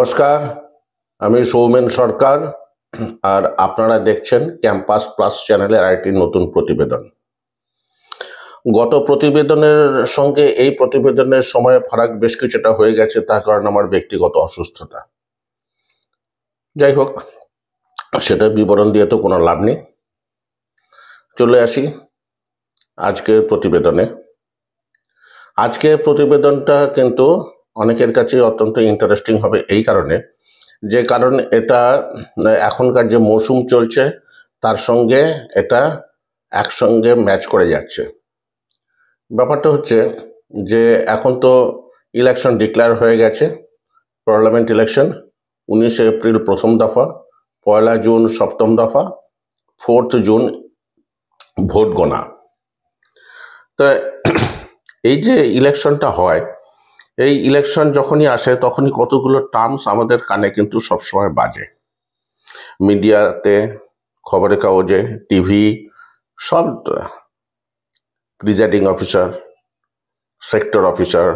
নমস্কার, আমি সৌমেন সরকার। আর আপনারা দেখছেন ক্যাম্পাস প্লাস চ্যানেলের আরেকটি নতুন প্রতিবেদন। গত প্রতিবেদনের সঙ্গে এই প্রতিবেদনের সময় ফারাক বেশ কিছুটা হয়ে গেছে, তার কারণ আমার ব্যক্তিগত অসুস্থতা। যাই হোক, সেটা বিবরণ দিয়ে তো কোনো লাভ নেই। চলে আসি আজকের প্রতিবেদনে। আজকের প্রতিবেদনটা কিন্তু অনেকের কাছে অত্যন্ত ইন্টারেস্টিং হবে এই কারণে এটা এখনকার যে মৌসুম চলছে তার সঙ্গে এটা একসঙ্গে ম্যাচ করে যাচ্ছে। ব্যাপারটা হচ্ছে যে এখন তো ইলেকশন ডিক্লেয়ার হয়ে গেছে, পার্লামেন্ট ইলেকশন। 19 এপ্রিল প্রথম দফা, 1 জুন সপ্তম দফা, 4 জুন ভোট গোনা। তো এই যে ইলেকশনটা হয়, এই ইলেকশন যখনই আসে তখনই কতগুলো টার্মস আমাদের কানে কিন্তু সবসময় বাজে। মিডিয়াতে, খবরের কাগজে, টিভি, সব presiding officer, sector officer,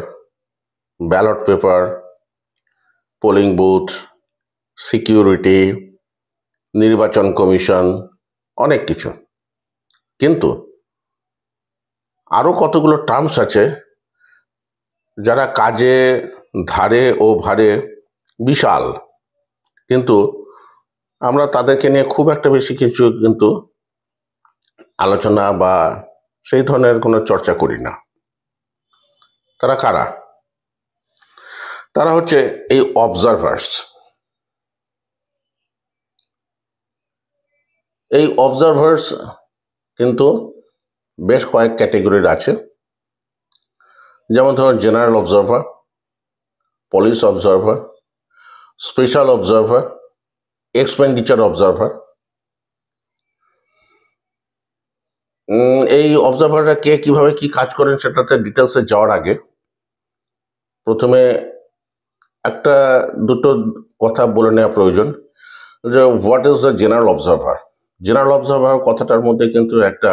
ballot paper, polling booth, security, নির্বাচন কমিশন, অনেক কিছু। কিন্তু আরও কতগুলো টার্মস আছে যারা কাজে, ধারে ও ভারে বিশাল, কিন্তু আমরা তাদেরকে নিয়ে খুব একটা বেশি কিছু কিন্তু আলোচনা বা সেই ধরনের কোনো চর্চা করি না। তারা কারা? তারা হচ্ছে এই অবজারভার্স। এই অবজারভার্স কিন্তু বেশ কয়েক ক্যাটেগরির আছে। যেমন ধরুন general observer, police observer, special observer, expenditure observer. এই অবজারভাররা কে কিভাবে কি কাজ করেন সেটাতে ডিটেলসে যাওয়ার আগে প্রথমে একটা দুটো কথা বলে নেওয়া প্রয়োজন যে what is the general observer. General observer কথাটার মধ্যে কিন্তু একটা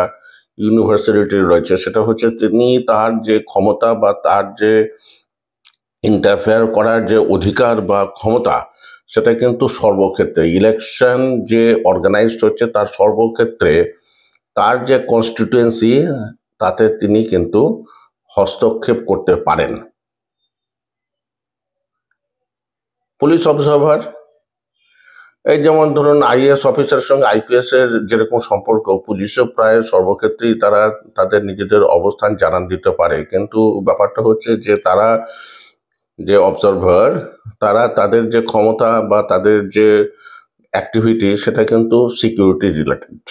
ইউনিভার্সালিটি রয়েছে, সেটা হচ্ছে তিনি তার যে ক্ষমতা বা তার যে ইন্টারফেয়ার করার যে অধিকার বা ক্ষমতা, সেটা কিন্তু সর্বক্ষেত্রে ইলেকশন যে অর্গানাইজড হচ্ছে তার সর্বক্ষেত্রে তার যে কনস্টিটুয়েন্সি তাতে তিনি কিন্তু হস্তক্ষেপ করতে পারেন। পুলিশ অবজারভার, এই যেমন ধরুন আইএএস অফিসারের সঙ্গে আইপিএস এর যেরকম সম্পর্ক, পুলিশও প্রায় সর্বক্ষেত্রেই তারা তাদের নিজেদের অবস্থান জানান দিতে পারে। কিন্তু ব্যাপারটা হচ্ছে যে তারা যে অবজারভার, তারা তাদের যে ক্ষমতা বা তাদের যে অ্যাক্টিভিটি সেটা কিন্তু সিকিউরিটি রিলেটেড।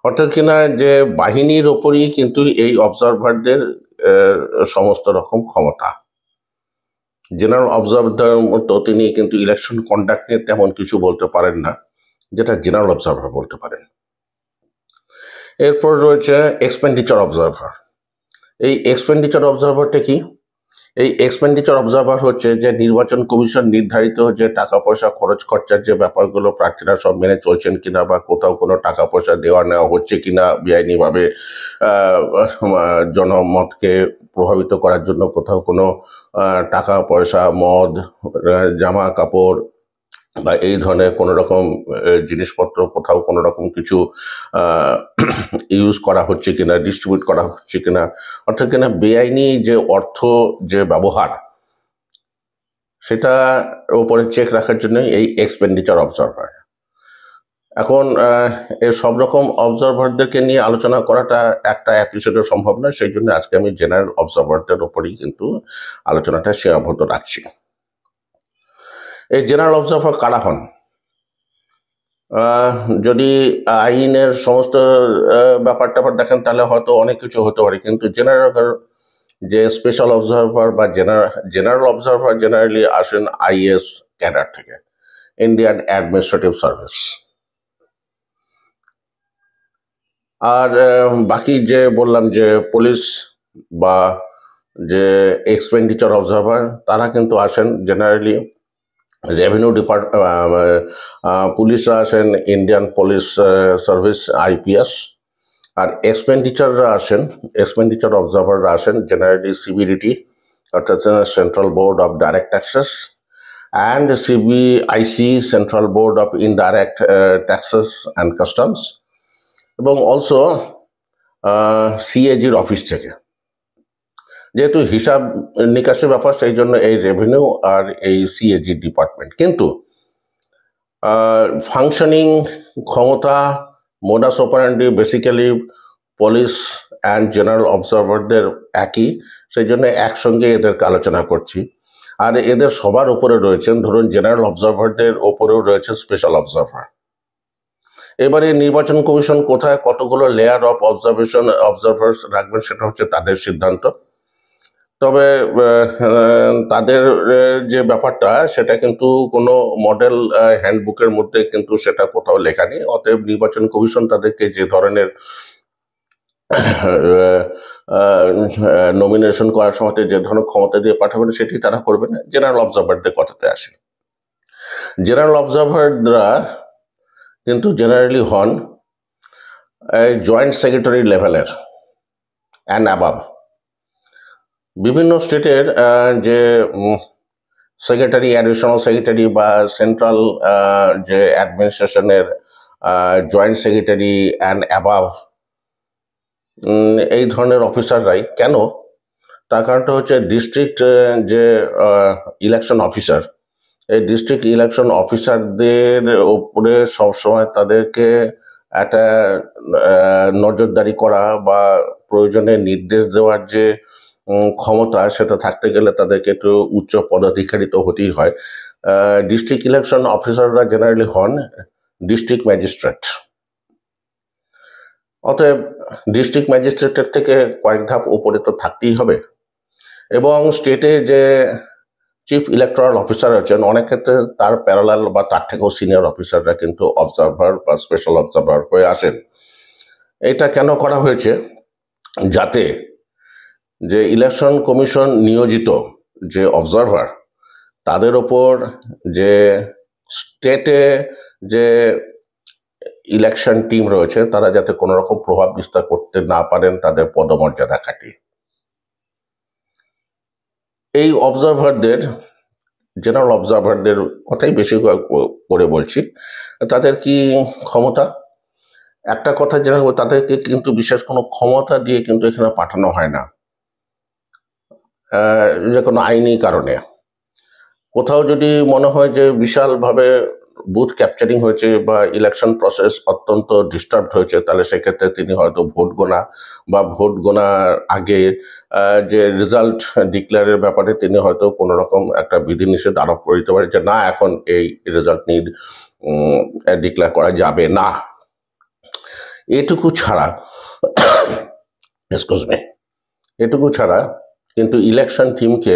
অর্থাৎ কিনা যে বাহিনীর ওপরই কিন্তু এই অবজারভারদের সমস্ত রকম ক্ষমতা। জেনারেল অবজারভার মতো তিনি কিন্তু ইলেকশন কন্ডাক্ট নিয়ে তেমন কিছু বলতে পারেন না, যেটা জেনারেল অবজারভার বলতে পারেন। এরপর রয়েছে এক্সপেন্ডিচার অবজারভার। এই এক্সপেন্ডিচার অবজারভারটা কি? এই এক্সপেন্ডিচার অবজারভার হচ্ছে যে নির্বাচন কমিশন নির্ধারিত যে টাকা পয়সা খরচ খরচার যে ব্যাপারগুলো প্রার্থীরা সব মেনে চলছেন কিনা, বা কোথাও কোনো টাকা পয়সা দেওয়া নেওয়া হচ্ছে কিনা বেআইনিভাবে জনমতকে প্রভাবিত করার জন্য, কোথাও কোনো টাকা পয়সা, মদ, জামা কাপড় বা এই ধরনের কোনো রকম জিনিসপত্র কোথাও কোনো রকম কিছু ইউজ করা হচ্ছে কিনা, ডিস্ট্রিবিউট করা হচ্ছে কিনা, অর্থাৎ কিনা বেআইনি যে অর্থ যে ব্যবহার, সেটা উপরে চেক রাখার জন্য এই এক্সপেন্ডিচার অবজারভার। এখন এই সব রকম অবজারভারদেরকে নিয়ে আলোচনা করাটা একটা এপিসোডে সম্ভব নয়, সেই জন্য আজকে আমি জেনারেল অবজারভারদের ওপরেই কিন্তু আলোচনাটা সীমাবদ্ধ রাখছি। এই জেনারেল অবজারভার কারা হন? যদি আইনের সমস্ত ব্যাপারটা দেখেন তাহলে হয়তো অনেক কিছু হতে পারে, কিন্তু জেনারেল যে স্পেশাল অবজারভার বা জেনারেল অবজারভার জেনারেলি আসেন আইএস ক্যাডার থেকে, ইন্ডিয়ান অ্যাডমিনিস্ট্রেটিভ সার্ভিস। আর বাকি যে বললাম যে পুলিশ বা যে এক্সপেন্ডিচার অবজারভার, তারা কিন্তু আসেন জেনারেলি রেভিনিউ পুলিশরা আসেন ইন্ডিয়ান পুলিশ সার্ভিস আইপিএস, আর এক্সপেন্ডিচার অবজারভাররা আসেন জেনারেলি সিবিডিটি, অর্থাৎ central board of direct taxes, and CBIC, Central Board of Indirect Taxes and Customs, এবং অলসো CAG অফিস থেকে। যেহেতু হিসাব নিকাশের ব্যাপার, সেই জন্য এই রেভিনিউ আর এই CAG ডিপার্টমেন্ট। কিন্তু ফাংশনিং ক্ষমতা, modus operandi basically police and general অবজারভারদের একই, সেই জন্য একসঙ্গে এদেরকে আলোচনা করছি। আর এদের সবার উপরে রয়েছেন, ধরুন জেনারেল অবজারভারদের ওপরেও রয়েছে স্পেশাল অবজারভার। এবারে নির্বাচন কমিশন কোথায় কতগুলো লেয়ার অফ অবজারভার্স রাখবেন সেটা হচ্ছে তাদের সিদ্ধান্ত। তবে তাদের যে ব্যাপারটা সেটা কিন্তু কোনো মডেল হ্যান্ডবুকের মধ্যে কিন্তু সেটা কোথাও লেখা নেই। অতএব নির্বাচন কমিশন তাদেরকে যে ধরনের নমিনেশন করার সময় যে ধরনের ক্ষমতা দিয়ে পাঠাবেন সেটি তারা করবে না। জেনারেল অবজারভারদের কথাতে আসে। জেনারেল অবজারভাররা কিন্তু জেনারেলি হন জয়েন্ট সেক্রেটারি লেভেলের অ্যান্ড অ্যাবাভ। বিভিন্ন স্টেটের যে সেক্রেটারি, অ্যাডিশনাল সেক্রেটারি বা সেন্ট্রাল যে অ্যাডমিনিস্ট্রেশনের জয়েন্ট সেক্রেটারি অ্যান্ড অ্যাবাভ, এই ধরনের অফিসাররাই কেন, তার কারণটা হচ্ছে ডিস্ট্রিক্ট যে ইলেকশন অফিসার, এই ডিস্ট্রিক্ট ইলেকশন অফিসারদের উপরে সবসময় তাদেরকে একটা নজরদারি করা বা প্রয়োজনে নির্দেশ দেওয়ার যে ক্ষমতা, সেটা থাকতে গেলে তাদেরকে একটু উচ্চ পদাধিকারী তো হতেই হয়। ডিস্ট্রিক্ট ইলেকশন অফিসাররা জেনারেলি হন ডিস্ট্রিক্ট ম্যাজিস্ট্রেট। অতএব ডিস্ট্রিক্ট ম্যাজিস্ট্রেটের থেকে কয়েক ধাপ উপরে তো থাকতেই হবে। এবং স্টেটে যে চিফ ইলেকটোরাল অফিসার আছেন, অনেক ক্ষেত্রে তার প্যারালাল বা তার থেকেও সিনিয়র অফিসাররা কিন্তু অবজারভার বা স্পেশাল অবজারভার হয়ে আসেন। এটা কেন করা হয়েছে? যাতে যে ইলেকশন কমিশন নিয়োজিত যে অবজারভার, তাদের ওপর যে স্টেটে যে ইলেকশন টিম রয়েছে তারা যাতে কোনো রকম প্রভাব বিস্তার করতে না পারেন তাদের পদমর্যাদা কাটিয়ে। এই অবজারভারদের, জেনারেল অবজারভারদের কথাই বেশি করে বলছি, তাদের কি ক্ষমতা? একটা কথা জেনে, তাদেরকে কিন্তু বিশেষ কোনো ক্ষমতা দিয়ে কিন্তু এখানে পাঠানো হয় না। যে কোনো আইনি কারণে কোথাও যদি মনে হয় যে বিশালভাবে বুথ ক্যাপচারিং হয়েছে বা ইলেকশন প্রসেস অত্যন্ত ডিস্টার্বড হয়েছে, তাহলে সেক্ষেত্রে তিনি হয়তো ভোট গোনা বা ভোট গোনার আগে যে রেজাল্ট ডিক্লেয়ারের ব্যাপারে তিনি হয়তো কোনো রকম একটা বিধিনিষেধ আরোপ করে দিতে পারে যে না, এখন এই রেজাল্ট নিয়ে ডিক্লেয়ার করা যাবে না। এটুকু ছাড়া এটুকু ছাড়া কিন্তু ইলেকশন টিমকে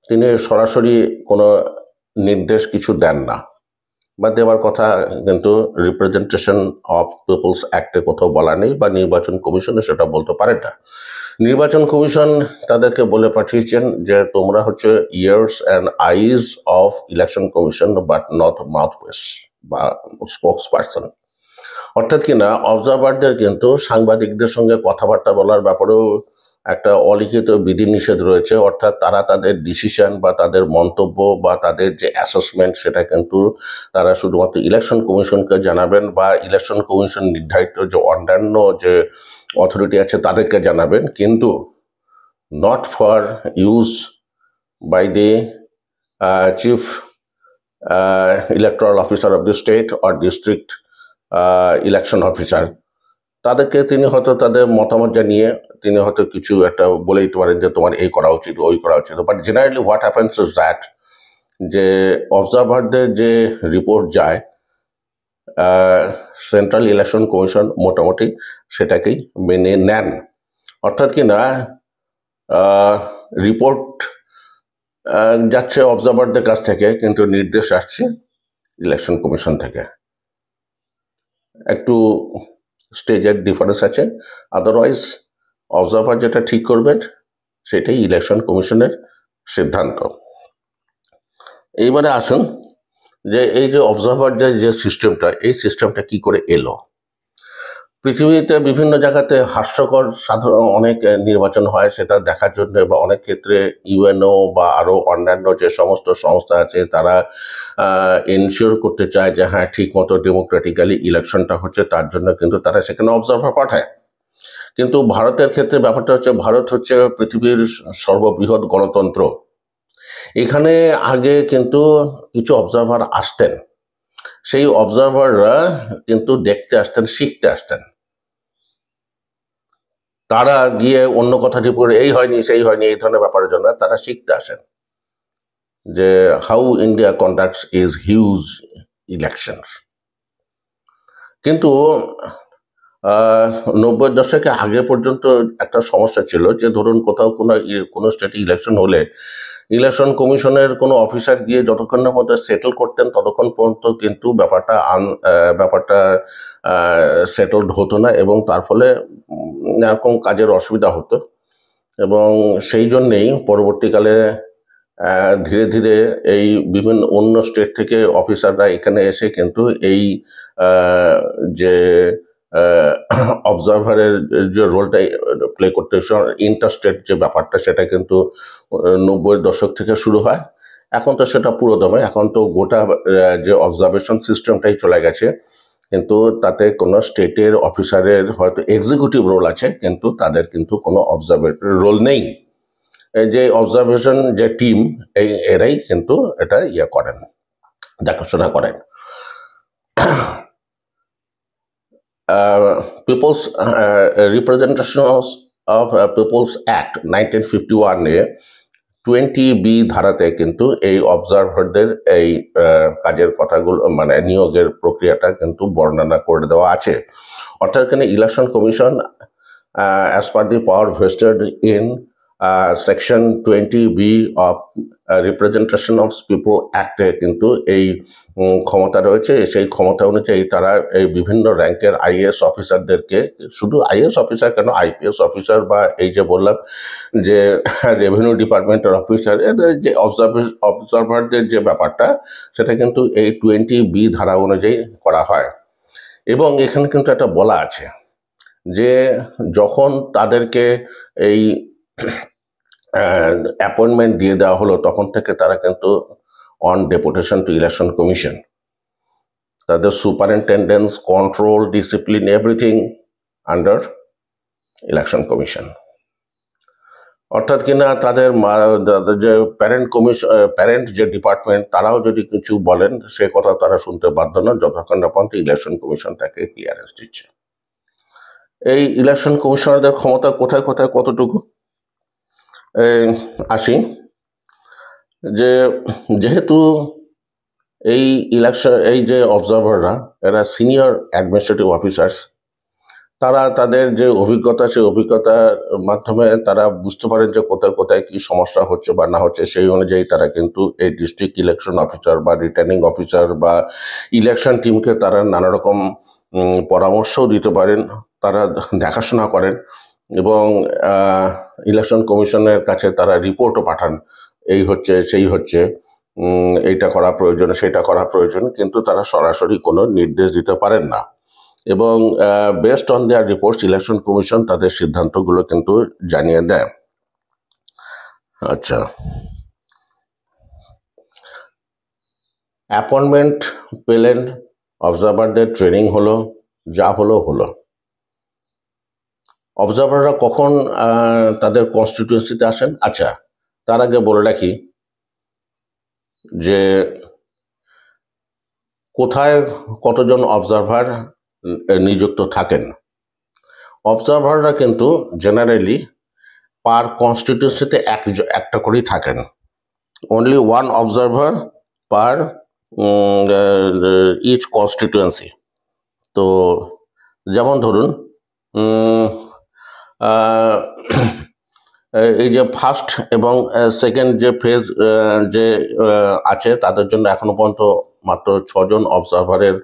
তিনি সরাসরি কোনো নির্দেশ কিছু দেন না, বা দেওয়ার কথা কিন্তু রিপ্রেজেন্টেশন অফ পিপলস অ্যাক্টে কোথাও বলা নেই, বা নির্বাচন কমিশনে সেটা বলতে পারে না। নির্বাচন কমিশন তাদেরকে বলে পাঠিয়েছেন যে তোমরা হচ্ছে years and eyes of election commission but not mouthpiece বা স্পোক্স পার্সন। অর্থাৎ কিনা অবজারভারদের কিন্তু সাংবাদিকদের সঙ্গে কথাবার্তা বলার ব্যাপারেও একটা অলিখিত বিধিনিষেধ রয়েছে। অর্থাৎ তারা তাদের ডিসিশন বা তাদের মন্তব্য বা তাদের যে অ্যাসেসমেন্ট সেটা কিন্তু তারা শুধুমাত্র ইলেকশন কমিশনকে জানাবেন বা ইলেকশন কমিশন নির্ধারিত যে অন্যান্য যে অথরিটি আছে তাদেরকে জানাবেন, কিন্তু not for use by the chief electoral officer of the state or district election officer. তাদেরকে তিনি হয়তো তাদের মতামত জানিয়ে তিনি হয়তো কিছু একটা বলে দিতে পারেন যে তোমার এই করা উচিত, ওই করা উচিত। But generally what happens is that যে অবজারভারদের যে রিপোর্ট যায় সেন্ট্রাল ইলেকশন কমিশন মোটামুটি সেটাকেই মেনে নেন। অর্থাৎ কিনা রিপোর্ট যাচ্ছে অবজারভারদের কাছ থেকে, কিন্তু নির্দেশ আসছে ইলেকশন কমিশন থেকে। একটু স্টেজের ডিফারেন্স আছে, আদারওয়াইজ অবজারভার যেটা ঠিক করবেন সেটাই ইলেকশন কমিশনের সিদ্ধান্ত। এইবারে আসুন যে এই যে অবজারভার যে সিস্টেমটা, এই সিস্টেমটা কি করে এলো। পৃথিবীতে বিভিন্ন জায়গাতে হাস্যকর সাধারণ অনেক নির্বাচন হয়, সেটা দেখার জন্য বা অনেক ক্ষেত্রে ইউএনও বা আরও অন্যান্য যে সমস্ত সংস্থা আছে তারা এনশিওর করতে চায় যে হ্যাঁ ঠিক মতো ডেমোক্রেটিক্যালি ইলেকশনটা হচ্ছে, তার জন্য কিন্তু তারা সেখানে অবজারভার পাঠায়। কিন্তু ভারতের ক্ষেত্রে ব্যাপারটা হচ্ছে, ভারত হচ্ছে পৃথিবীর সর্ববৃহৎ গণতন্ত্র। এখানে আগে কিন্তু কিছু অবজারভার আসতেন, সেই অবজারভাররা কিন্তু দেখতে আসতেন, শিখতে আসতেন। তারা গিয়ে অন্য কথাটি পড়ে এই হয়নি সেই হয়নি এই ধরনের ব্যাপারের জন্য তারা শিখতে আসেন যে how India conducts is huge election. কিন্তু 90-এর দশকে আগে পর্যন্ত একটা সমস্যা ছিল যে ধরুন কোথাও কোনো স্টেটে ইলেকশন হলে ইলেকশন কমিশনের কোনো অফিসার গিয়ে যতক্ষণের মধ্যে সেটেল করতেন ততক্ষণ পর্যন্ত কিন্তু ব্যাপারটা সেটেলড হতো না, এবং তার ফলে এরকম কাজের অসুবিধা হতো। এবং সেই জন্যেই পরবর্তীকালে ধীরে ধীরে এই বিভিন্ন অন্য স্টেট থেকে অফিসাররা এখানে এসে কিন্তু এই যে অবজারভারের যে রোলটা প্লে করতে ইন্টারস্টেট যে ব্যাপারটা সেটা কিন্তু 90-এর দশক থেকে শুরু হয়। এখন তো সেটা পুরো দমে, এখন তো গোটা যে অবজারভেশন সিস্টেমটাই চলে গেছে, কিন্তু তাতে কোনো স্টেটের অফিসারের হয়তো এক্সিকিউটিভ রোল আছে কিন্তু তাদের কিন্তু কোনো অবজারভেটরি রোল নেই। এই যে অবজারভেশন যে টিম এরাই কিন্তু এটা করেন, দেখাশোনা করেন। Peoples representation of peoples act 1951-এ 20B ধারাতে কিন্তু এই অবজারভারদের এই কাজের কথাগুলো মানে নিয়োগের প্রক্রিয়াটা কিন্তু বর্ণনা করে দেওয়া আছে। অর্থাৎ এখানে election commission as per the power vested in section 20B of representation of people অ্যাক্টে কিন্তু এই ক্ষমতা রয়েছে। সেই ক্ষমতা অনুযায়ী তারা এই বিভিন্ন র্যাঙ্কের আইএএস অফিসারদেরকে, শুধু আইএএস অফিসার কেন, আইপিএস অফিসার বা এই যে বললাম যে রেভিনিউ ডিপার্টমেন্টের অফিসার, এদের যে অবজারভারদের যে ব্যাপারটা সেটা কিন্তু এই 20B ধারা অনুযায়ী করা হয়। এবং এখানে কিন্তু একটা বলা আছে যে যখন তাদেরকে এই অ্যাপয়েন্টমেন্ট দিয়ে দেওয়া হলো তখন থেকে তারা কিন্তু on deputation to election commission, তাদের superintendence, control, discipline everything under election commission. অর্থাৎ কিনা তাদের যে প্যারেন্ট যে ডিপার্টমেন্ট তারাও যদি কিছু বলেন সে কথা তারা শুনতে বাধ্য না যতক্ষণ না পর্যন্ত ইলেকশন কমিশন তাকে ক্লিয়ারেন্স দিচ্ছে। এই ইলেকশন কমিশনারদের ক্ষমতা কোথায় কোথায় কতটুকু আসি, যেহেতু এই যে অবজারভাররা এরা সিনিয়র অ্যাডমিনিস্ট্রেটিভ অফিসার্স, তারা তাদের যে অভিজ্ঞতা সেই অভিজ্ঞতার মাধ্যমে তারা বুঝতে পারেন যে কোথায় কোথায় কি সমস্যা হচ্ছে বা না হচ্ছে, সেই অনুযায়ী তারা কিন্তু এই ডিস্ট্রিক্ট ইলেকশন অফিসার বা রিটার্নিং অফিসার বা ইলেকশন টিমকে তারা নানা রকম পরামর্শও দিতে পারেন, তারা দেখাশোনা করেন এবং ইলেকশন কমিশনের কাছে তারা রিপোর্টও পাঠান, এই হচ্ছে সেই হচ্ছে, এইটা করা প্রয়োজন সেটা করা প্রয়োজন, কিন্তু তারা সরাসরি কোনো নির্দেশ দিতে পারেন না। এবং based on their reports election commission তাদের সিদ্ধান্তগুলো কিন্তু জানিয়ে দেয়। আচ্ছা, অ্যাপয়েন্টমেন্ট পেলেন, অবজারভারদের ট্রেনিং হলো, যা হলো হলো। অবজারভাররা কখন তাদের কনস্টিটিউয়েন্সিতে আসেন? আচ্ছা, তার আগে বলে রাখি যে কোথায় কতজন অবজারভার নিযুক্ত থাকেন। অবজারভাররা কিন্তু জেনারেলি পার কনস্টিটিউয়েন্সিতে একটা করেই থাকেন, অনলি ওয়ান অবজারভার পার ইচ কনস্টিটিউয়েন্সি। তো যেমন ধরুন এই যে ফার্স্ট এবং সেকেন্ড যে ফেজ যে আছে তাদের জন্য এখনো পর্যন্ত মাত্র 6 জন অবজারভারের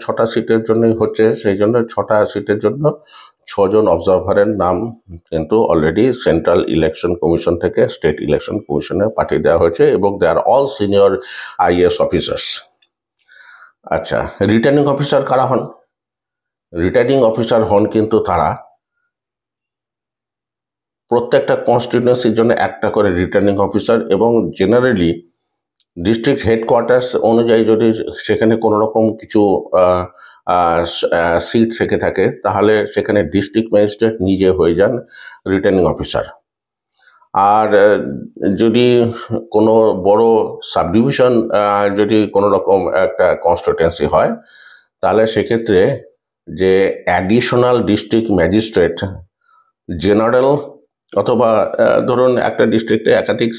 6টা সিটের জন্যই হচ্ছে, সেই জন্য 6টা সিটের জন্য 6 জন অবজারভারের নাম কিন্তু অলরেডি সেন্ট্রাল ইলেকশন কমিশন থেকে স্টেট ইলেকশন কমিশনে পাঠিয়ে দেওয়া হয়েছে এবং দে আর অল সিনিয়র আইএএস অফিসার্স। আচ্ছা, রিটার্নিং অফিসার কারা হন? রিটার্নিং অফিসার হন কিন্তু তারা প্রত্যেকটা কনস্টিটিউয়েন্সির জন্য একটা করে রিটার্নিং অফিসার, এবং জেনারেলি ডিস্ট্রিক্ট হেডকোয়ার্টার্স অনুযায়ী যদি সেখানে কোনো রকম কিছু সিট থেকে থাকে তাহলে সেখানে ডিস্ট্রিক্ট ম্যাজিস্ট্রেট নিজে হয়ে যান রিটার্নিং অফিসার। আর যদি কোনো বড় সাব ডিভিশন যদি কোনো রকম একটা কনস্টিটিউয়েন্সি হয় তাহলে সেক্ষেত্রে যে অ্যাডিশনাল ডিস্ট্রিক্ট ম্যাজিস্ট্রেট জেনারেল, অথবা ধরুন একটা ডিস্ট্রিক্টে একাধিক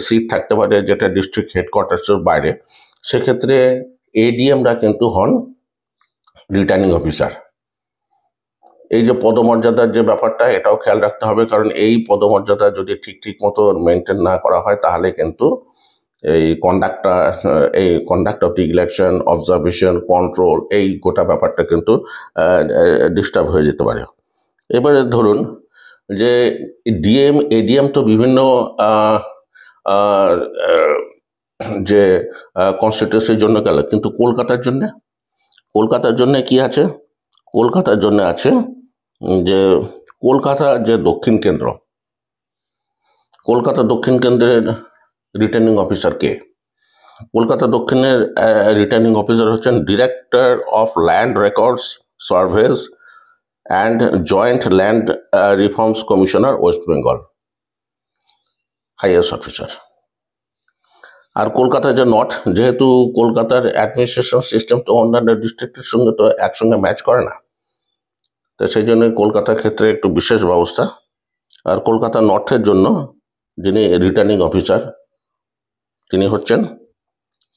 সিট থাকতে পারে যেটা ডিস্ট্রিক্ট হেডকোয়ার্টার্সের বাইরে, সেক্ষেত্রে এডিএমরা কিন্তু হন রিটার্নিং অফিসার। এই যে পদমর্যাদার যে ব্যাপারটা, এটাও খেয়াল রাখতে হবে, কারণ এই পদমর্যাদা যদি ঠিক মতো মেনটেন না করা হয় তাহলে কিন্তু এই conduct of the election, observation, control, এই গোটা ব্যাপারটা কিন্তু ডিস্টার্ব হয়ে যেতে পারে। এবারে ধরুন যে এডিএম তো বিভিন্ন যে কনস্টিটিউয়েন্সির জন্য গেল, কিন্তু কলকাতার জন্য কি আছে? কলকাতার জন্য আছে যে কলকাতা যে দক্ষিণ কেন্দ্রের রিটার্নিং অফিসার কে? কলকাতা দক্ষিণের রিটার্নিং অফিসার হচ্ছেন director of land records surveys and joint land reforms commissioner, West Bengal, IAS officer. আর কলকাতা যে নর্থ, যেহেতু কলকাতার অ্যাডমিনিস্ট্রেশন সিস্টেম তো অন্যান্য ডিস্ট্রিক্টের সঙ্গে তো একসঙ্গে ম্যাচ করে না, তো সেই জন্য কলকাতার ক্ষেত্রে একটু বিশেষ ব্যবস্থা। আর কলকাতা নর্থের জন্য যিনি রিটার্নিং অফিসার তিনি হচ্ছেন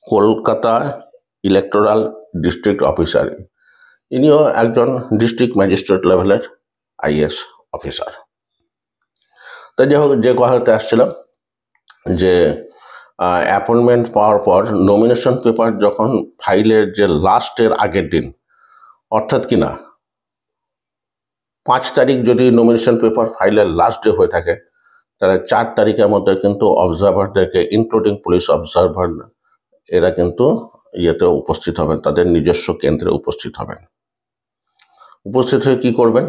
কলকাতা ইলেকটোরাল ডিস্ট্রিক্ট অফিসার। ইনিও একজন ডিস্ট্রিক্ট ম্যাজিস্ট্রেট লেভেলের আইএস অফিসার। তাই যাই হোক, যে কথাতে আসছিলাম যে অ্যাপয়েন্টমেন্ট পাওয়ার পর নমিনেশন পেপার যখন ফাইলের যে লাস্টের আগের দিন, অর্থাৎ কিনা 5 তারিখ যদি নমিনেশন পেপার ফাইলের লাস্ট ডে হয়ে থাকে, তাহলে 4 তারিখের মধ্যে কিন্তু অবজারভারদেরকে, ইনক্লুডিং পুলিশ অবজারভার, এরা কিন্তু ইয়েতে উপস্থিত হবেন, তাদের নিজস্ব কেন্দ্রে উপস্থিত হবেন। উপস্থিত হয়ে কী করবেন?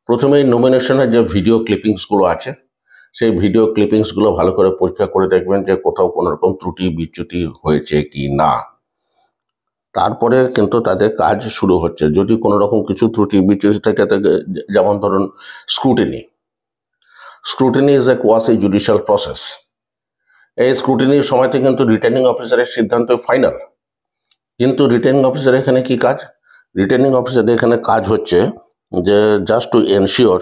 প্রথমেই নমিনেশনের যে ভিডিও ক্লিপিংসগুলো আছে, সেই ভিডিও ক্লিপিংসগুলো ভালো করে পরীক্ষা করে দেখবেন যে কোথাও কোনো রকম ত্রুটি বিচ্যুতি হয়েছে কি না। তারপরে কিন্তু তাদের কাজ শুরু হচ্ছে। যদি কোনো রকম কিছু ত্রুটি বিচ্যুতি থেকে যেমন ধরুন scrutiny is a quasi judicial process. এই স্ক্রুটিনির সময়তে কিন্তু রিটার্নিং অফিসারের সিদ্ধান্ত ফাইনাল, কিন্তু রিটার্নিং অফিসার এখানে কি কাজ? রিটার্নিং অফিসারদের এখানে কাজ হচ্ছে যে জাস্ট টু এনশিওর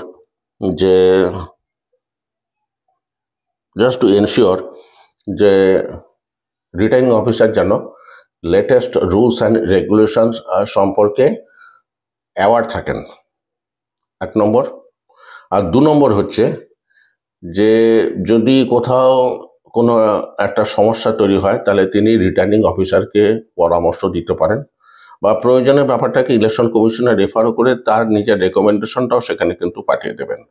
যে রিটার্নিং অফিসার যেন লেটেস্ট রুলস অ্যান্ড রেগুলেশনস সম্পর্কে অ্যাওয়ার থাকেন, 1 নম্বর। আর 2 নম্বর হচ্ছে যে যদি কোথাও কোনো একটা সমস্যা তৈরি হয় তাহলে তিনি রিটার্নিং অফিসারকে পরামর্শ দিতে পারেন, বা প্রয়োজনে ব্যাপারটাকে ইলেকশন কমিশনে রেফারও করে তার নিজের রেকমেন্ডেশনটাও সেখানে কিন্তু পাঠিয়ে দেবেন।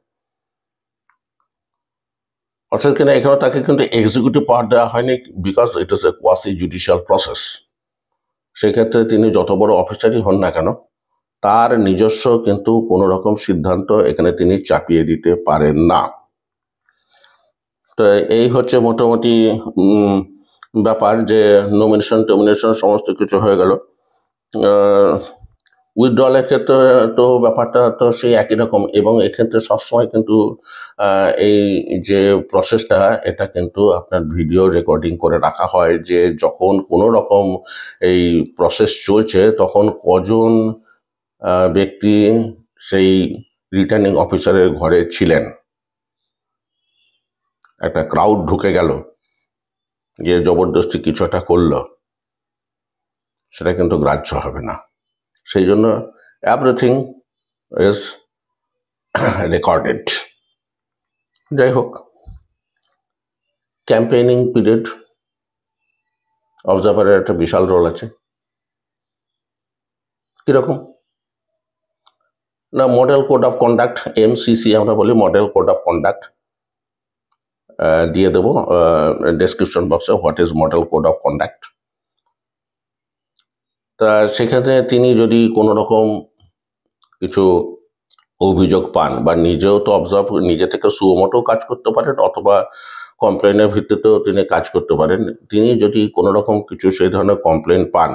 অর্থাৎ কিনা এখানে তাকে কিন্তু এক্সিকিউটিভ পাওয়ার দেওয়া হয়নি, because it is a quasi judicial process. সেক্ষেত্রে তিনি যত বড় অফিসারই হন না কেন, তার নিজস্ব কিন্তু কোনো রকম সিদ্ধান্ত এখানে তিনি চাপিয়ে দিতে পারেন না। তো এই হচ্ছে মোটামুটি ব্যাপার, যে নমিনেশন সমস্ত কিছু হয়ে গেল। উইথড্রলের ক্ষেত্রে তো ব্যাপারটা তো সেই একই রকম, এবং এক্ষেত্রে সবসময় কিন্তু এই যে প্রসেসটা, এটা কিন্তু আপনার ভিডিও রেকর্ডিং করে রাখা হয়, যে যখন কোনো রকম এই প্রসেস চলছে তখন কজন ব্যক্তি সেই রিটার্নিং অফিসারের ঘরে ছিলেন। একটা ক্রাউড ঢুকে গেল, যে জবরদস্তি কিছু একটা করলো, সেটা কিন্তু গ্রাহ্য হবে না। সেই জন্য এভরিথিং ইজ রেকর্ডেড। যাই হোক, ক্যাম্পেইনিং পিরিয়ড অবজারভারের একটা বিশাল রোল আছে। কীরকম না, model code of conduct, MCC আমরা বলি, মডেল কোড অফ কন্ডাক্ট দিয়ে দেবো ডেসক্রিপশন বক্সে, what is model code of conduct. তা সেক্ষেত্রে তিনি যদি কোনো রকম কিছু অভিযোগ পান বা নিজেও তো অবজার্ভ নিজে থেকে সুমোটো কাজ করতে পারেন অথবা কমপ্লেনের ভিত্তিতেও তিনি কাজ করতে পারেন। তিনি যদি কোনো রকম কিছু সেই ধরনের কমপ্লেন পান,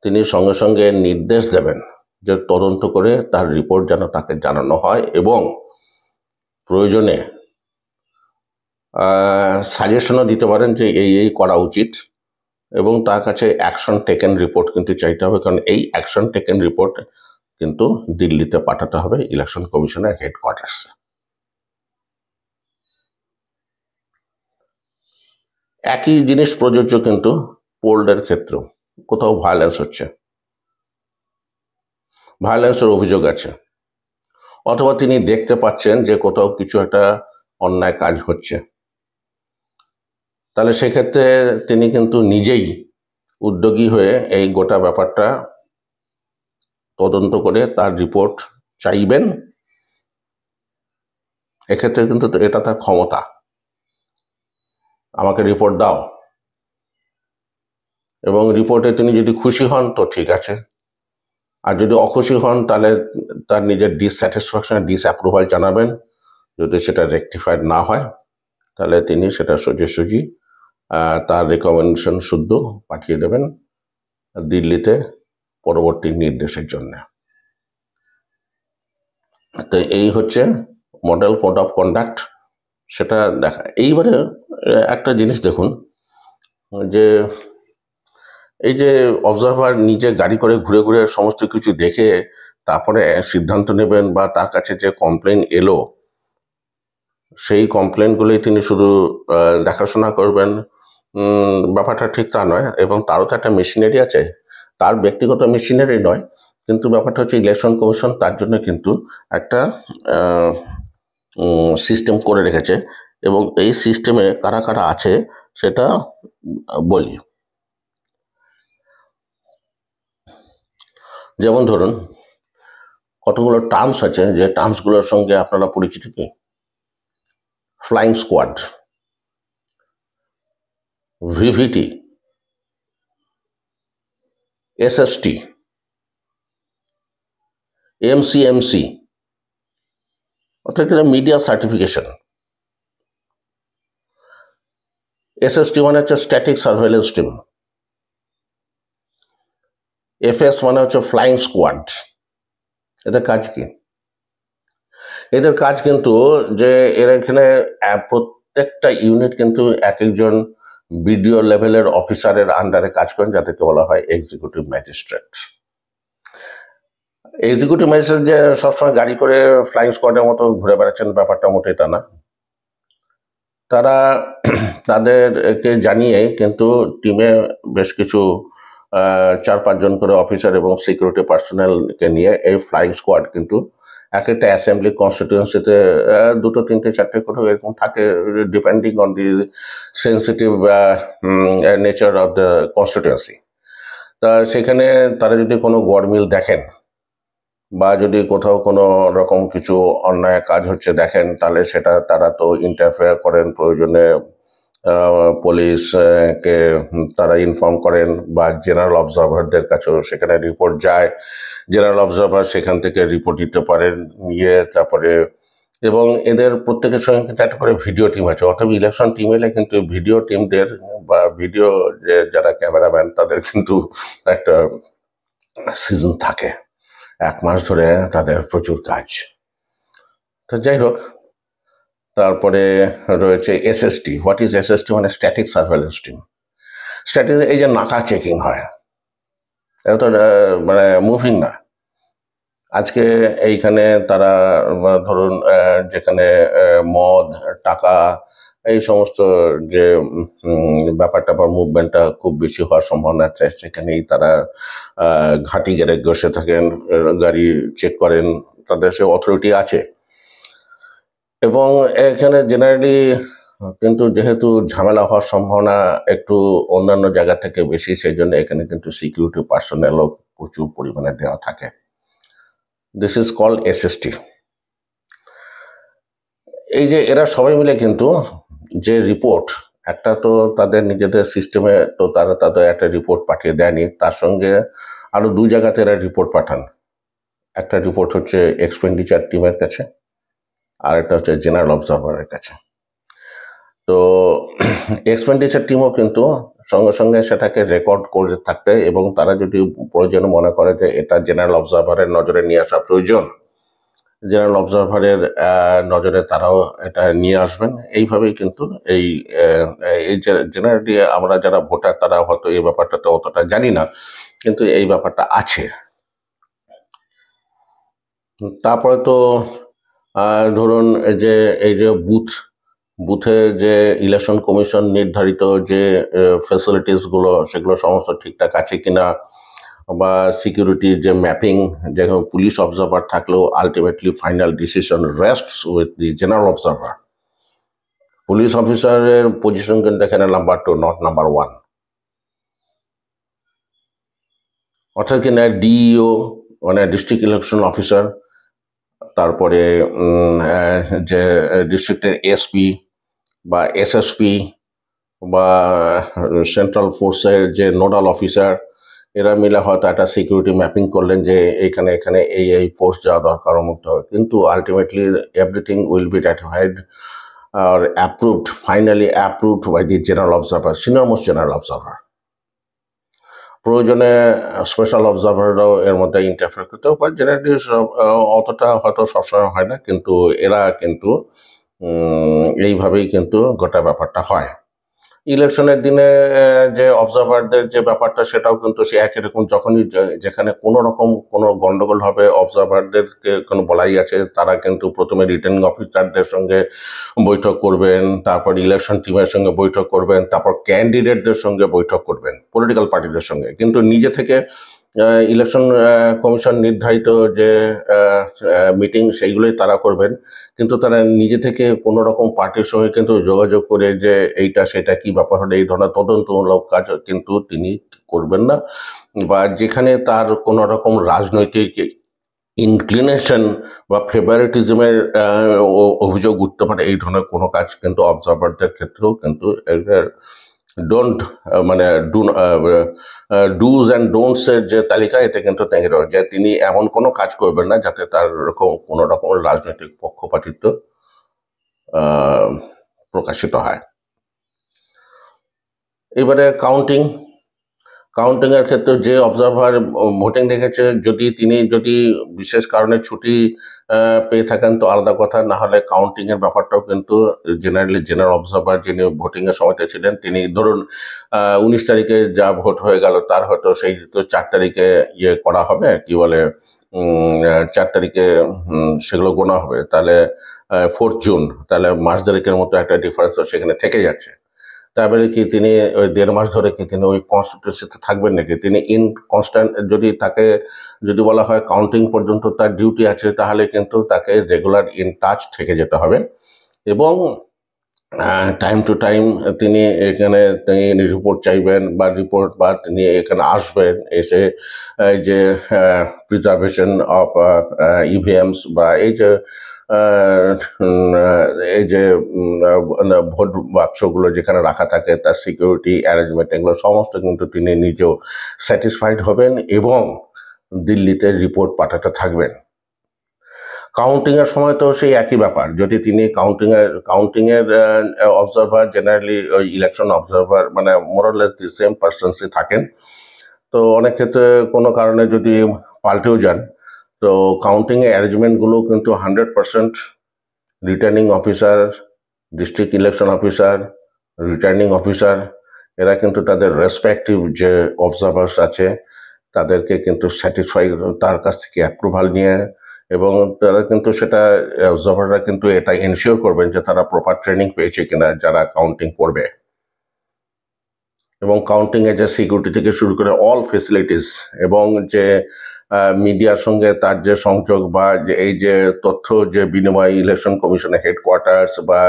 তিনি সঙ্গে সঙ্গে নির্দেশ দেবেন যে তদন্ত করে তার রিপোর্ট যেন তাকে জানানো হয় এবং প্রয়োজনে সাজেশনও দিতে পারেন যে এই করা উচিত এবং তার কাছে অ্যাকশন টেকেন রিপোর্ট কিন্তু চাইতে হবে, কারণ এই অ্যাকশন টেকেন রিপোর্ট কিন্তু দিল্লিতে পাঠাতে হবে ইলেকশন কমিশনের হেডকোয়ার্টার্সে। একই জিনিস প্রযোজ্য কিন্তু পোল্ডের ক্ষেত্রেও। কোথাও ভায়োলেন্সের অভিযোগ আছে, অথবা তিনি দেখতে পাচ্ছেন যে কোথাও কিছু একটা অন্যায় কাজ হচ্ছে, তাহলে সেক্ষেত্রে তিনি কিন্তু নিজেই উদ্যোগী হয়ে এই গোটা ব্যাপারটা তদন্ত করে তার রিপোর্ট চাইবেন। এক্ষেত্রে কিন্তু এটা তার ক্ষমতা, আমাকে রিপোর্ট দাও, এবং রিপোর্টে তিনি যদি খুশি হন তো ঠিক আছে, আর যদি অখুশি হন তাহলে তার নিজের ডিসস্যাটিসফ্যাকশন ডিসঅ্যাপ্রুভাল জানাবেন। যদি সেটা রেকটিফাইড না হয় তাহলে তিনি সেটা সোজাসুজি তার রেকমেন্ডেশন শুদ্ধ পাঠিয়ে দেবেন দিল্লিতে পরবর্তী নির্দেশের জন্য। তো এই হচ্ছে মডেল কোড অফ কন্ডাক্ট, সেটা দেখা। এইবারে একটা জিনিস দেখুন, যে এই যে অবজারভার নিজে গাড়ি করে ঘুরে ঘুরে সমস্ত কিছু দেখে তারপরে সিদ্ধান্ত নেবেন, বা তার কাছে যে কমপ্লেন এলো সেই কমপ্লেনগুলি তিনি শুধু দেখাশোনা করবেন, ব্যাপারটা ঠিক তা নয়। এবং তারও তো একটা মেশিনারি আছে, তার ব্যক্তিগত মেশিনারি নয়, কিন্তু ব্যাপারটা হচ্ছে ইলেকশন কমিশন তার জন্য কিন্তু একটা সিস্টেম করে রেখেছে, এবং এই সিস্টেমে কারা কারা আছে সেটা বলি। যেমন ধরুন কতগুলো টার্মস আছে, যে টার্মসগুলোর সঙ্গে আপনারা পরিচিত কি? ফ্লাইং স্কোয়াড, ভিভিটি, এসএসটি, এমসিএমসি অর্থাৎ মিডিয়া সার্টিফিকেশন। এসএসটি মানে হচ্ছে স্ট্যাটিক সার্ভেলেন্স টিম, এফএস মানে হচ্ছে ফ্লাইং স্কোয়াড। এদের কাজ কি? এদের কাজ কিন্তু যে এরা এখানে প্রত্যেকটা ইউনিট কিন্তু এক একজন বিডিও লেভেলের অফিসারের আন্ডারে কাজ করেন, যাদেরকে বলা হয় এক্সিকিউটিভ ম্যাজিস্ট্রেট। এক্সিকিউটিভ ম্যাজিস্ট্রেট যে সবসময় গাড়ি করে ফ্লাইং স্কোয়াডের মতো ঘুরে বেড়াচ্ছেন, ব্যাপারটা মোটেই তা না। তারা তাদেরকে জানিয়ে কিন্তু টিমে বেশ কিছু 4-5 জন করে অফিসার এবং সিকিউরিটি পার্সোনেলকে নিয়ে এই ফ্লাইং স্কোয়াড কিন্তু এক একটা অ্যাসেম্বলি কনস্টিটিউয়েন্সিতে 2, 3, 4 করে এরকম থাকে, depending on the sensitive nature of the constituency. তা সেখানে তারা যদি কোনো গড়মিল দেখেন বা যদি কোথাও কোনো রকম কিছু অন্যায় কাজ হচ্ছে দেখেন, তাহলে সেটা তারা তো ইন্টারফেয়ার করেন, প্রয়োজনে পুলিশকে তারা ইনফর্ম করেন, বা জেনারেল অবজারভারদের কাছেও সেখানে রিপোর্ট যায়। জেনারেল অবজারভার সেখান থেকে রিপোর্ট দিতে পারেন নিয়ে তারপরে, এবং এদের প্রত্যেকের সঙ্গে কিন্তু একটা করে ভিডিও টিম আছে। অথবা ইলেকশন টিম এলে কিন্তু ভিডিও টিমদের বা ভিডিও যে যারা ক্যামেরাম্যান তাদের কিন্তু একটা সিজন থাকে, 1 মাস ধরে তাদের প্রচুর কাজ। তো যাই হোক, তারপরে রয়েছে এসএসটি। What is SST? মানে স্ট্যাটিক সার্ভেলেন্স টিম। স্ট্যাটিক এই যে নাকা চেকিং হয়, এটা তো মানে মুভিং না। আজকে এইখানে তারা ধরুন যেখানে মদ, টাকা, এই সমস্ত যে ব্যাপারটা বা মুভমেন্টটা খুব বেশি হওয়ার সম্ভাবনা আছে, সেখানেই তারা ঘাঁটি গেড়ে বসে থাকেন, গাড়ি চেক করেন, তাদের সে অথরিটি আছে। এবং এখানে জেনারেলি কিন্তু যেহেতু ঝামেলা হওয়ার সম্ভাবনা একটু অন্যান্য জায়গা থেকে বেশি, সেই জন্য এখানে কিন্তু সিকিউরিটি পার্সোনেলও প্রচুর পরিমাণে দেওয়া থাকে। This is called SST. এই যে এরা সবাই মিলে কিন্তু যে রিপোর্ট একটা তো তাদের নিজেদের সিস্টেমে তো তারা তাদের একটা রিপোর্ট পাঠিয়ে দেয়নি, তার সঙ্গে আরো 2 জায়গাতে এরা রিপোর্ট পাঠান। একটা রিপোর্ট হচ্ছে এক্সপেন্ডিচার টিমের কাছে, আর একটা হচ্ছে জেনারেল অবজারভারের কাছে। তো এক্সপেন্ডিচার টিমও কিন্তু সঙ্গে সঙ্গে সেটাকে রেকর্ড করে থাকতে, এবং তারা যদি প্রয়োজন মনে করে যে এটা জেনারেল অবজারভারের নজরে নিয়ে আসা প্রয়োজন, জেনারেল অবজারভারের নজরে তারাও এটা নিয়ে আসবেন। এইভাবেই কিন্তু এই জেনারেলি আমরা যারা ভোটার তারা হয়তো এই ব্যাপারটা তো অতটা জানি না, কিন্তু এই ব্যাপারটা আছে। তারপরে তো ধরুন এই যে বুথে যে ইলেকশন কমিশন নির্ধারিত যে ফ্যাসিলিটিস গুলো, সেগুলো সমস্ত ঠিকঠাক আছে কিনা, বা সিকিউরিটির যে ম্যাপিং, যেরকম পুলিশ অবজারভার থাকলেও ultimately final decision রেস্টস with the general observer. Police অফিসারের পজিশন কিন্তু এখানে নাম্বার 2, নট নাম্বার 1। অর্থাৎ কিনা ডিইও মানে ডিস্ট্রিক্ট ইলেকশন অফিসার, তারপরে যে ডিস্ট্রিক্টের এসপি বা এসএসপি বা সেন্ট্রাল ফোর্সের যে নোডাল অফিসার, এরা মিলে হয়তো একটা সিকিউরিটি ম্যাপিং করলেন যে এখানে এখানে এই ফোর্স যাওয়া দরকার মতো। কিন্তু ultimately everything will be ratified আর approved, finally approved by the general observer, senior most general observer. প্রয়োজনে স্পেশাল অবজারভাররাও এর মধ্যে ইন্টারফেয়ার করতেও পারে। জেনারেলি অতটা হয়তো সবসময় হয় না, কিন্তু এরা কিন্তু এইভাবেই কিন্তু গোটা ব্যাপারটা হয়। ইলেকশনের দিনে যে অবজারভারদের যে ব্যাপারটা, সেটাও কিন্তু সে একই রকম। যখনই যেখানে কোনো রকম কোনো গন্ডগোল হবে, অবজারভারদেরকে কোনো বলাই আছে, তারা কিন্তু প্রথমে রিটার্নিং অফিসারদের সঙ্গে বৈঠক করবেন, তারপর ইলেকশন টিমের সঙ্গে বৈঠক করবেন, তারপর ক্যান্ডিডেটদের সঙ্গে বৈঠক করবেন, পলিটিক্যাল পার্টিদের সঙ্গে। কিন্তু নিজে থেকে ইলেকশন কমিশন নির্ধারিত যে মিটিং, সেইগুলোই তারা করবেন। কিন্তু তারা নিজে থেকে কোনো রকম পার্টির সঙ্গে কিন্তু যোগাযোগ করে যে এইটা সেটা কি ব্যাপার হলে, এই ধরনের তদন্তমূলক কাজ কিন্তু তিনি করবেন না। বা যেখানে তার কোনো রকম রাজনৈতিক ইনক্লিনেশন বা ফেভারিটিজমের অভিযোগ উঠতে পারে, এই ধরনের কোনো কাজ কিন্তু অবজারভারদের ক্ষেত্রেও কিন্তু ডোন্ট মানে ডুজ অ্যান্ড ডোন্টস এর যে তালিকা, এতে কিন্তু যে তিনি এমন কোনো কাজ করবেন না যাতে তার কোনো রকম রাজনৈতিক পক্ষপাতিত্ব প্রকাশিত হয়। এবারে কাউন্টিং এর ক্ষেত্রে যে অবজারভার ভোটিং দেখেছে, যদি বিশেষ কারণে ছুটি পেয়ে থাকেন তো আলাদা কথা, না হলে কাউন্টিং এর ব্যাপারটাও কিন্তু জেনারেলি জেনারেল অবজারভার যিনি ভোটিং এর সময়তে ছিলেন, তিনি ধরুন 19 তারিখে যা ভোট হয়ে গেল, তার হয়তো সেই তো 4 তারিখে ইয়ে করা হবে, কি বলে 4 তারিখে সেগুলো গোনা হবে, তাহলে 4 জুন, তাহলে মাস দেড়েকের মতো একটা ডিফারেন্স সেখানে থেকে যাচ্ছে। তারপরে কি তিনি ওই 1.5 মাস ধরে কি তিনি ওই কনস্টিটিউন্সিতে থাকবেন নাকি? তিনি কনস্ট্যান্ট যদি বলা হয় কাউন্টিং পর্যন্ত তার ডিউটি আছে, তাহলে কিন্তু তাকে রেগুলার ইন টাচ থেকে যেতে হবে। এবং টাইম টু টাইম তিনি রিপোর্ট চাইবেন, বা তিনি এখানে আসবেন, এসে এই যে প্রিজার্ভেশন অফ ইভিএমস, বা এই যে ভোট বাক্সগুলো যেখানে রাখা থাকে তার সিকিউরিটি অ্যারেঞ্জমেন্ট, এগুলো সমস্ত কিন্তু তিনি নিজেও স্যাটিসফাইড হবেন এবং দিল্লিতে রিপোর্ট পাঠাতে থাকবেন। কাউন্টিং এর সময় তো সেই একই ব্যাপার। যদি তিনি কাউন্টিং এর অবজারভার, জেনারেলি ওই ইলেকশন অবজারভার মানে মোরলেস দি সেম পার্সনসই থাকেন। তো অনেক ক্ষেত্রে কোনো কারণে যদি পাল্টেও যান, তো কাউন্টিং এর অ্যারেঞ্জমেন্টগুলো কিন্তু 100% returning officer, district election officer, returning officer, এরা কিন্তু তাদের রেসপেক্টিভ যে অবজারভার্স আছে তাদেরকে কিন্তু স্যাটিসফাই, তার কাছ থেকে অ্যাপ্রুভাল নিয়ে, এবং তারা কিন্তু সেটা অবজারভাররা কিন্তু এটা এনশিওর করবেন যে তারা প্রপার ট্রেনিং পেয়েছে কিনা যারা কাউন্টিং করবে। এবং কাউন্টিং এর যে সিকিউরিটি থেকে শুরু করে অল ফেসিলিটিস, এবং যে মিডিয়ার সঙ্গে তার যে সংযোগ, বা এই যে তথ্য যে বিনিময়, ইলেকশন কমিশনের হেডকোয়ার্টার্স বা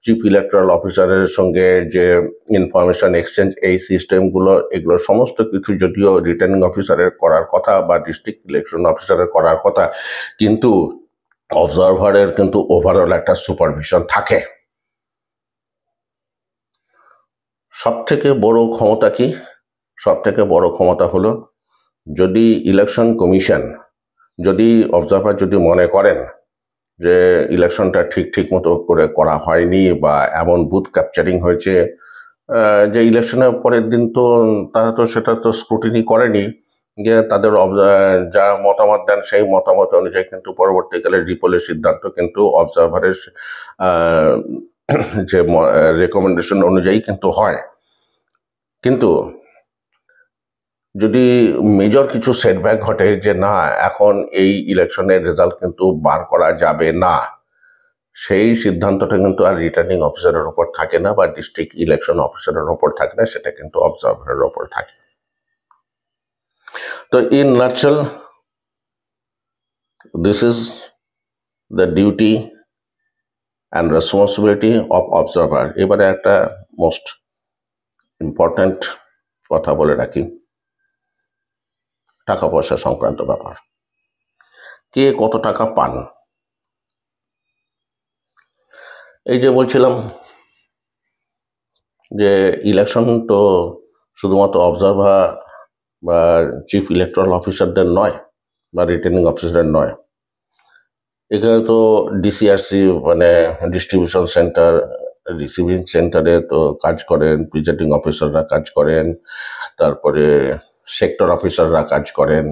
চিফ ইলেকট্রাল অফিসারের সঙ্গে যে ইনফরমেশন এক্সচেঞ্জ, এই সিস্টেমগুলো, এগুলো সমস্ত কিছু যদিও রিটার্নিং অফিসারের করার কথা বা ডিস্ট্রিক্ট ইলেকশন অফিসারের করার কথা, কিন্তু অবজারভারের কিন্তু ওভারঅল একটা সুপারভিশন থাকে। সব থেকে বড় ক্ষমতা কি? সব থেকে বড় ক্ষমতা হলো, যদি ইলেকশন কমিশন, যদি অবজারভার যদি মনে করেন যে ইলেকশনটা ঠিক মতো করে করা হয়নি বা এমন বুথ ক্যাপচারিং হয়েছে, যে ইলেকশনের পরের দিন তো তারা তো সেটা তো স্ক্রুটিনি করেনি, যে তাদের যা মতামত দেন সেই মতামত অনুযায়ী কিন্তু পরবর্তীকালে রিপোলের সিদ্ধান্ত কিন্তু অবজারভারের যে রেকমেন্ডেশন অনুযায়ী কিন্তু হয়। কিন্তু যদি মেজর কিছু সেটব্যাক ঘটে যে না এখন এই ইলেকশনের রেজাল্ট কিন্তু বার করা যাবে না, সেই সিদ্ধান্তটা কিন্তু আর রিটার্নিং অফিসারের ওপর থাকে না বা ডিস্ট্রিক্ট ইলেকশন অফিসারের ওপর থাকে না, সেটা কিন্তু অবজারভারের ওপর থাকে। তো in nutshell, this is the duty and responsibility of observer. এবারে একটা মোস্ট ইম্পর্ট্যান্ট কথা বলে রাখি, টাকা পয়সা সংক্রান্ত ব্যাপার। কে কত টাকা পান? এই যে বলছিলাম যে ইলেকশন তো শুধুমাত্র অবজারভার বা চিফ ইলেকট্রাল অফিসারদের নয় বা রিটার্নিং অফিসারের নয়, এখানে তো ডিসিআরসি মানে ডিস্ট্রিবিউশন সেন্টার, রিসিভিং সেন্টারে তো কাজ করেন, প্রিজাইডিং অফিসাররা কাজ করেন, তারপরে সেক্টর অফিসাররা কাজ করেন,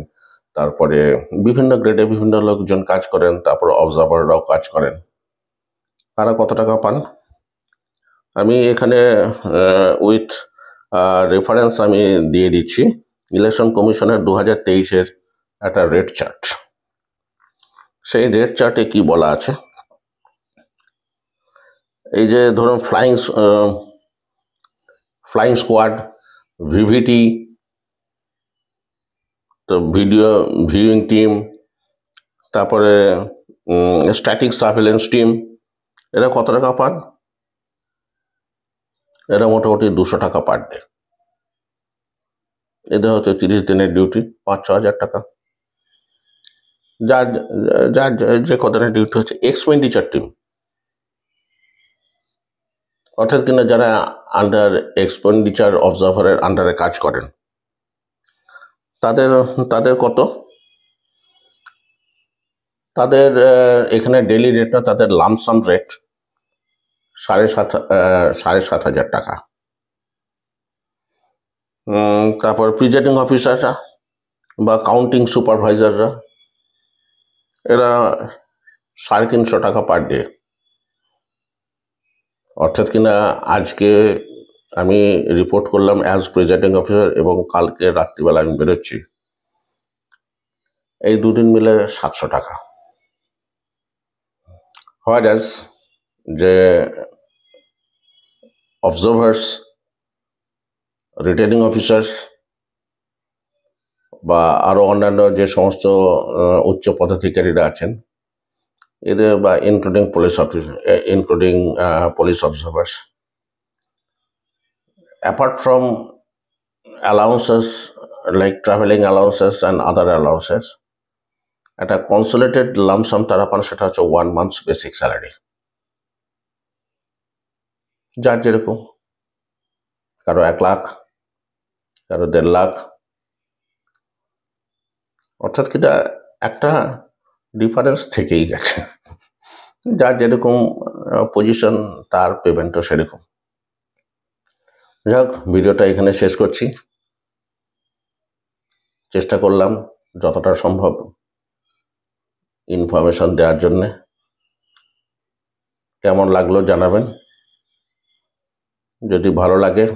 তারপরে বিভিন্ন গ্রেডে বিভিন্ন লোকজন কাজ করেন, তারপরে অবজারভাররাও কাজ করেন। তারা কত টাকা পান? আমি এখানে উইথ রেফারেন্স আমি দিয়ে দিচ্ছি ইলেকশন কমিশনের 2023-এর একটা রেট চার্ট। সেই রেট চার্টে কি বলা আছে, এই যে ধরুন ফ্লাইং স্কোয়াড, ভিভিটি, তো ভিডিও ভিউইং টিম, তারপরে স্ট্যাটিক সার্ভেলেন্স টিম, এরা কত টাকা পান? এরা মোটামুটি 200 টাকা পার ডে। এদের হচ্ছে 30 দিনের ডিউটি, 5-6 হাজার টাকা। যার যার যে কদিনের ডিউটি হচ্ছে এক্সপেন্ডিচার টিম, অর্থাৎ কিনা যারা আন্ডার এক্সপেন্ডিচার অবজারভারের আন্ডারে কাজ করেন, তাদের কত? তাদের এখানে ডেইলি রেটটা, তাদের লামসাম রেট 7,500 টাকা। তারপর প্রিজাইডিং অফিসাররা বা কাউন্টিং সুপারভাইজাররা, এরা 350 টাকা পার ডে। অর্থাৎ কিনা আজকে আমি রিপোর্ট করলাম অ্যাজ প্রিজাইডিং অফিসার এবং কালকে রাত্রিবেলা আমি বেরোচ্ছি, এই দুদিন মিলে 700 টাকা। হোয়ারাজ যে অবজারভার্স, রিটার্নিং অফিসার্স বা আরও অন্যান্য যে সমস্ত উচ্চ পদাধিকারীরা আছেন, এদের বা including police observers, apart from allowances like traveling allowances and other allowances, একটা কনসোলিডেটেড লামসাম তারা পান, সেটা হচ্ছে 1 month's বেসিক স্যালারি। যার যেরকম, কারো 1 লাখ, কারো 1.5 লাখ, অর্থাৎ কিনা একটা ডিফারেন্স থেকেই গেছে। যার যেরকম পজিশন তার পেমেন্টও সেরকম। যাক, ভিডিওটা এখানে শেষ করছি। চেষ্টা করলাম যতটা সম্ভব ইনফরমেশন দেওয়ার জন্যে। কেমন লাগলো জানাবেন। যদি ভালো লাগে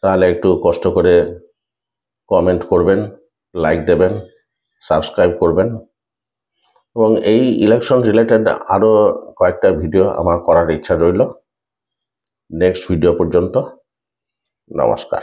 তাহলে একটু কষ্ট করে কমেন্ট করবেন, লাইক দেবেন, সাবস্ক্রাইব করবেন, এবং এই ইলেকশন রিলেটেড আরও কয়েকটা ভিডিও আমার করার ইচ্ছা রইল। নেক্সট ভিডিও পর্যন্ত নমস্কার।